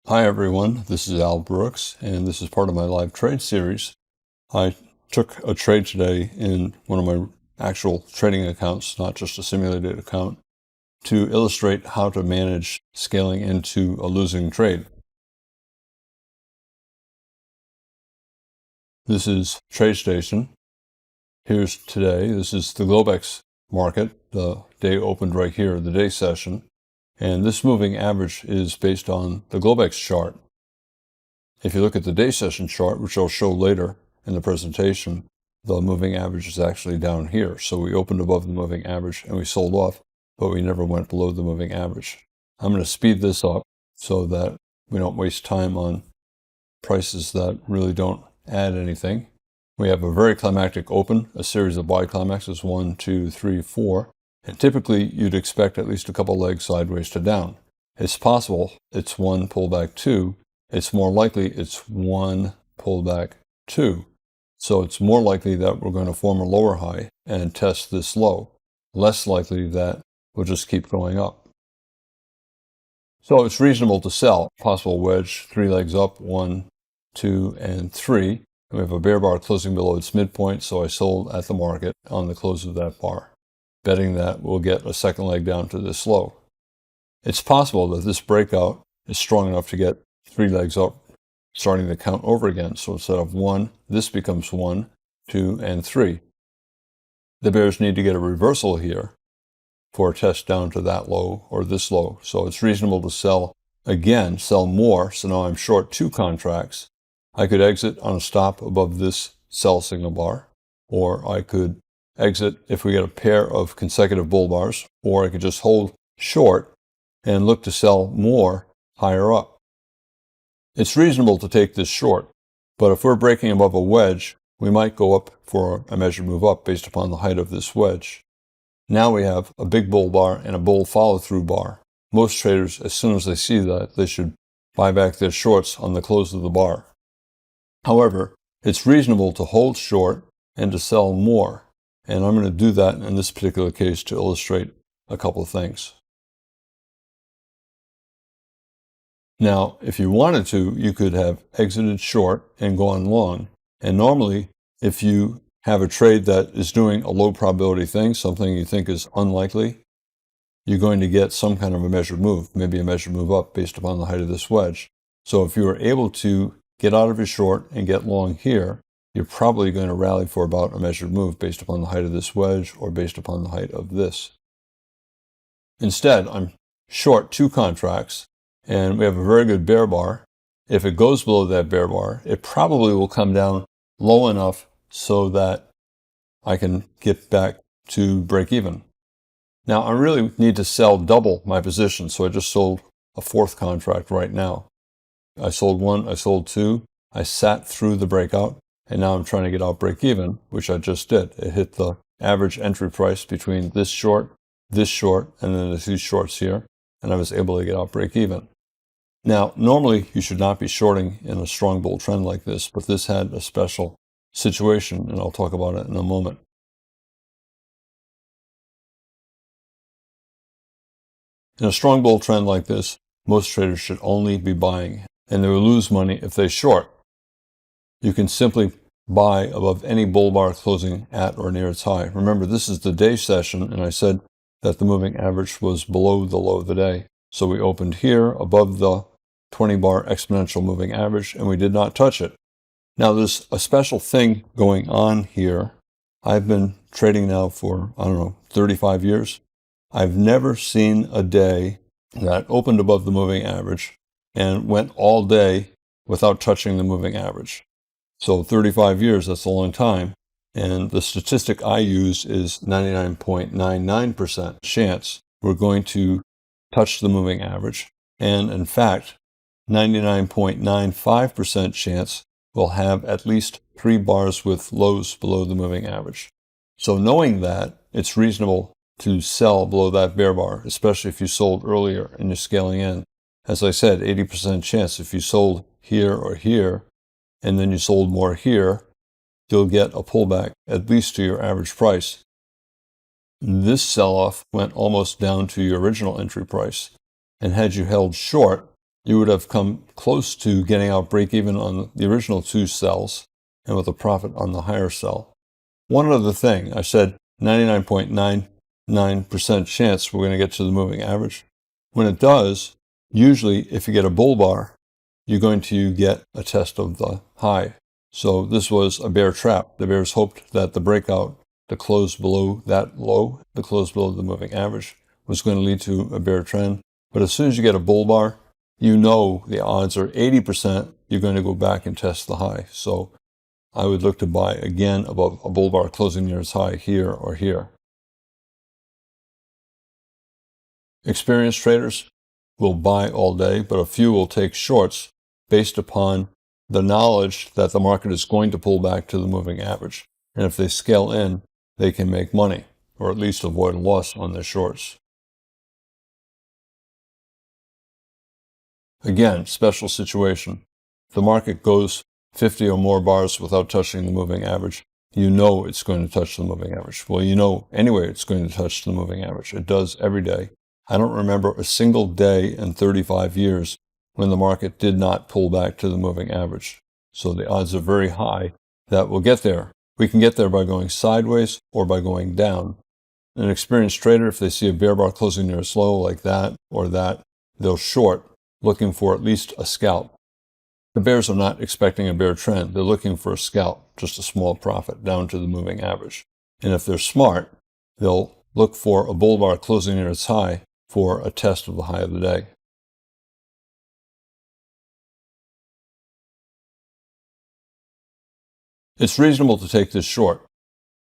Hi everyone, this is Al Brooks, and this is part of my live trade series. I took a trade today in one of my actual trading accounts, not just a simulated account, to illustrate how to manage scaling into a losing trade. This is TradeStation. Here's today. This is the Globex market. The day opened right here, the day session. And this moving average is based on the Globex chart. If you look at the day session chart, which I'll show later in the presentation, the moving average is actually down here. So we opened above the moving average and we sold off, but we never went below the moving average. I'm going to speed this up so that we don't waste time on prices that really don't add anything. We have a very climactic open, a series of Y climaxes, 1, 2, 3, 4. And typically you'd expect at least a couple legs sideways to down. It's possible it's 1 pullback 2. It's more likely it's 1 pullback 2. So it's more likely that we're going to form a lower high and test this low. Less likely that we'll just keep going up. So it's reasonable to sell. Possible wedge, 3 legs up, 1, 2, and 3. And we have a bear bar closing below its midpoint, so I sold at the market on the close of that bar, betting that we'll get a second leg down to this low. It's possible that this breakout is strong enough to get 3 legs up, starting to count over again. So instead of 1, this becomes 1, 2, and 3. The bears need to get a reversal here for a test down to that low or this low. So it's reasonable to sell again, sell more. So now I'm short 2 contracts. I could exit on a stop above this sell signal bar, or I could exit if we get a pair of consecutive bull bars, or I could just hold short and look to sell more higher up. It's reasonable to take this short, but if we're breaking above a wedge, we might go up for a measured move up based upon the height of this wedge. Now we have a big bull bar and a bull follow-through bar. Most traders, as soon as they see that, they should buy back their shorts on the close of the bar. However, it's reasonable to hold short and to sell more, and I'm going to do that in this particular case to illustrate a couple of things. Now, if you wanted to, you could have exited short and gone long. And normally, if you have a trade that is doing a low probability thing, something you think is unlikely, you're going to get some kind of a measured move, maybe a measured move up based upon the height of this wedge. So if you were able to get out of your short and get long here, you're probably going to rally for about a measured move based upon the height of this wedge or based upon the height of this. Instead, I'm short 2 contracts. And we have a very good bear bar. If it goes below that bear bar, it probably will come down low enough so that I can get back to break even. Now, I really need to sell double my position, so I just sold a 4th contract right now. I sold 1, I sold 2, I sat through the breakout, and now I'm trying to get out break even, which I just did. It hit the average entry price between this short, and then the 2 shorts here, and I was able to get out break even. Now, normally you should not be shorting in a strong bull trend like this, but this had a special situation, and I'll talk about it in a moment. In a strong bull trend like this, most traders should only be buying, and they will lose money if they short. You can simply buy above any bull bar closing at or near its high. Remember, this is the day session, and I said that the moving average was below the low of the day. So we opened here above the 20-bar exponential moving average, and we did not touch it. Now, there's a special thing going on here. I've been trading now for, 35 years. I've never seen a day that opened above the moving average and went all day without touching the moving average. So 35 years, that's a long time. And the statistic I use is 99.99% chance we're going to touch the moving average. And in fact, 99.95% chance we'll have at least 3 bars with lows below the moving average. So knowing that, it's reasonable to sell below that bear bar, especially if you sold earlier and you're scaling in. As I said, 80% chance if you sold here or here, and then you sold more here, you'll get a pullback at least to your average price. This sell-off went almost down to your original entry price. And had you held short, you would have come close to getting out break even on the original 2 sells and with a profit on the higher sell. One other thing, I said 99.99% chance we're going to get to the moving average. When it does, usually if you get a bull bar, you're going to get a test of the high. So this was a bear trap. The bears hoped that the breakout, the close below that low, the close below the moving average, was going to lead to a bear trend. But as soon as you get a bull bar, you know the odds are 80% you're going to go back and test the high. So I would look to buy again above a bull bar closing near its high here or here. Experienced traders will buy all day, but a few will take shorts based upon the knowledge that the market is going to pull back to the moving average. And if they scale in, they can make money, or at least avoid a loss on their shorts. Again, special situation. If the market goes 50 or more bars without touching the moving average, you know it's going to touch the moving average. Well, you know anyway it's going to touch the moving average. It does every day. I don't remember a single day in 35 years when the market did not pull back to the moving average. So the odds are very high that we'll get there. We can get there by going sideways or by going down. An experienced trader, if they see a bear bar closing near its low like that or that, they'll short, looking for at least a scalp. The bears are not expecting a bear trend. They're looking for a scalp, just a small profit down to the moving average. And if they're smart, they'll look for a bull bar closing near its high for a test of the high of the day. It's reasonable to take this short.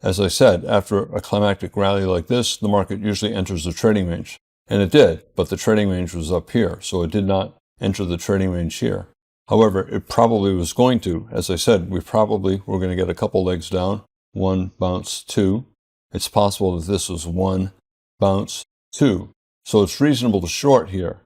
As I said, after a climactic rally like this, the market usually enters the trading range. And it did, but the trading range was up here, so it did not enter the trading range here. However, it probably was going to. As I said, we probably were going to get a couple legs down, 1 bounce 2. It's possible that this was 1 bounce 2. So it's reasonable to short here.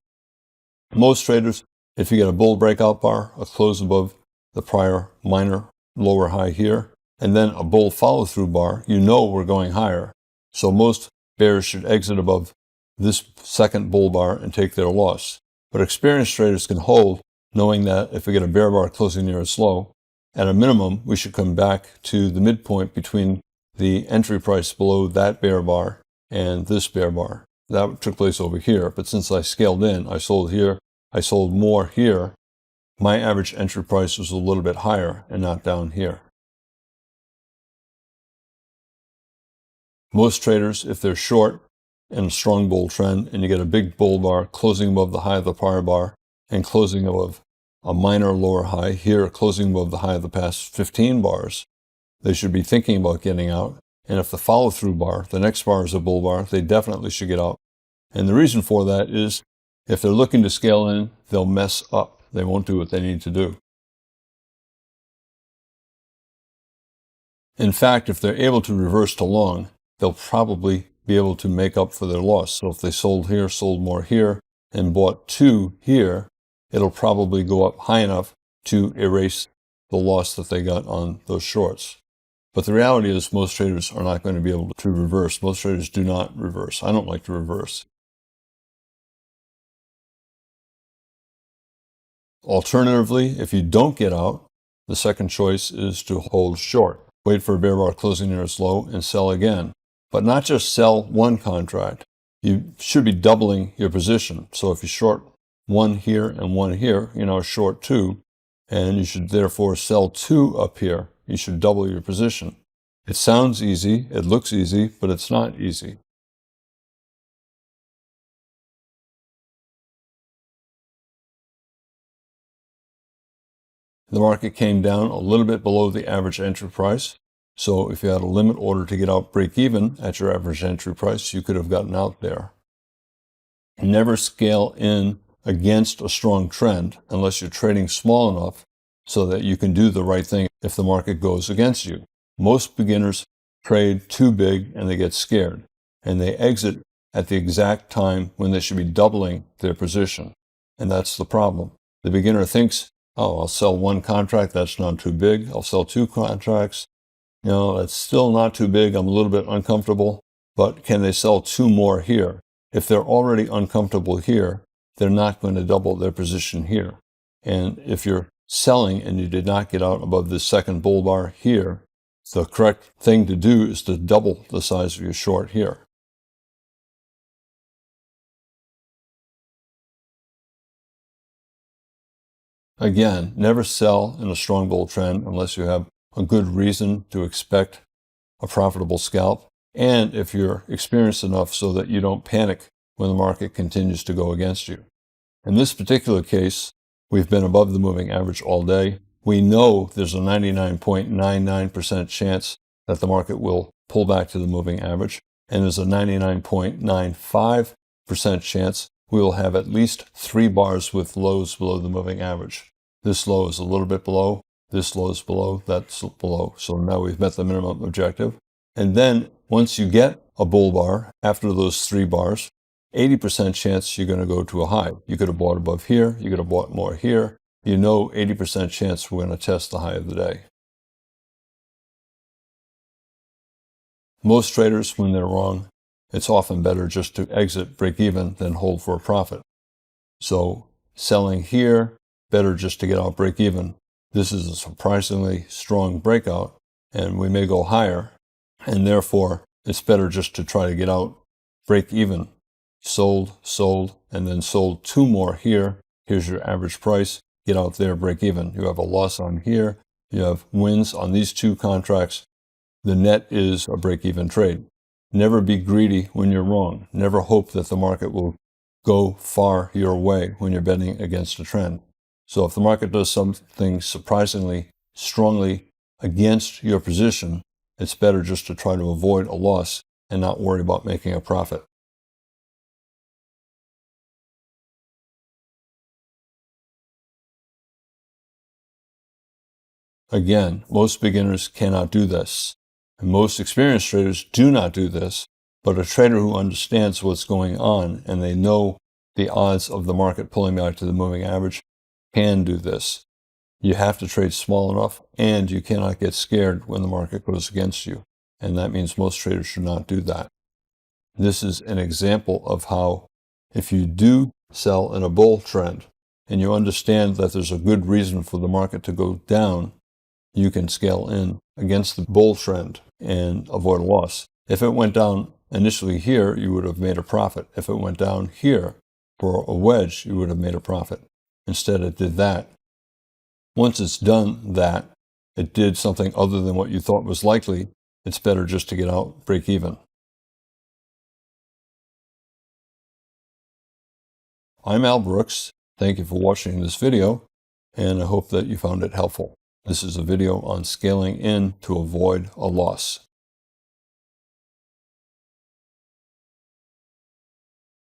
Most traders, if you get a bull breakout bar, a close above the prior minor lower high here, and then a bull follow-through bar, you know we're going higher. So most bears should exit above this second bull bar and take their loss. But experienced traders can hold, knowing that if we get a bear bar closing near its low, at a minimum, we should come back to the midpoint between the entry price below that bear bar and this bear bar. That took place over here, but since I scaled in, I sold here, I sold more here, my average entry price was a little bit higher and not down here. Most traders, if they're short in a strong bull trend and you get a big bull bar closing above the high of the prior bar and closing above a minor lower high, here closing above the high of the past 15 bars, they should be thinking about getting out. And if the follow-through bar, the next bar is a bull bar, they definitely should get out. And the reason for that is if they're looking to scale in, they'll mess up. They won't do what they need to do. In fact, if they're able to reverse to long, they'll probably be able to make up for their loss. So if they sold here, sold more here, and bought 2 here, it'll probably go up high enough to erase the loss that they got on those shorts. But the reality is most traders are not going to be able to reverse. Most traders do not reverse. I don't like to reverse. Alternatively, if you don't get out, the second choice is to hold short. Wait for a bear bar closing near its low and sell again. But not just sell one contract. You should be doubling your position. So if you short 1 here and 1 here, short 2, and you should therefore sell 2 up here. You should double your position. It sounds easy, it looks easy, but it's not easy. The market came down a little bit below the average entry price. So if you had a limit order to get out break even at your average entry price, you could have gotten out there. Never scale in against a strong trend unless you're trading small enough so that you can do the right thing if the market goes against you. Most beginners trade too big and they get scared, and they exit at the exact time when they should be doubling their position. And that's the problem. The beginner thinks, oh, I'll sell 1 contract, that's not too big. I'll sell 2 contracts. That's still not too big. I'm a little bit uncomfortable, but can they sell 2 more here? If they're already uncomfortable here, they're not going to double their position here. And if you're selling and you did not get out above this second bull bar here, the correct thing to do is to double the size of your short here. Again, never sell in a strong bull trend unless you have a good reason to expect a profitable scalp, and if you're experienced enough so that you don't panic when the market continues to go against you. In this particular case, we've been above the moving average all day. We know there's a 99.99% chance that the market will pull back to the moving average, and there's a 99.95% chance we will have at least 3 bars with lows below the moving average. This low is a little bit below, this low is below, that's below. So now we've met the minimum objective. And then once you get a bull bar after those 3 bars, 80% chance you're going to go to a high. You could have bought above here, you could have bought more here. You know 80% chance we're going to test the high of the day. Most traders, when they're wrong, it's often better just to exit, break even, than hold for a profit. So selling here, better just to get out, break even. This is a surprisingly strong breakout, and we may go higher, and therefore it's better just to try to get out, break even. Sold, and then sold 2 more here. Here's your average price. Get out there, break even. You have a loss on here. You have wins on these 2 contracts. The net is a break-even trade. Never be greedy when you're wrong. Never hope that the market will go far your way when you're betting against a trend. So if the market does something surprisingly strongly against your position, it's better just to try to avoid a loss and not worry about making a profit. Again, most beginners cannot do this. And most experienced traders do not do this, but a trader who understands what's going on and they know the odds of the market pulling back to the moving average can do this. You have to trade small enough, and you cannot get scared when the market goes against you. And that means most traders should not do that. This is an example of how if you do sell in a bull trend and you understand that there's a good reason for the market to go down, you can scale in against the bull trend and avoid a loss. If it went down initially here, you would have made a profit. If it went down here for a wedge, you would have made a profit. Instead, it did that. Once it's done that, it did something other than what you thought was likely, it's better just to get out, break even. I'm Al Brooks. Thank you for watching this video, and I hope that you found it helpful. This is a video on scaling in to avoid a loss.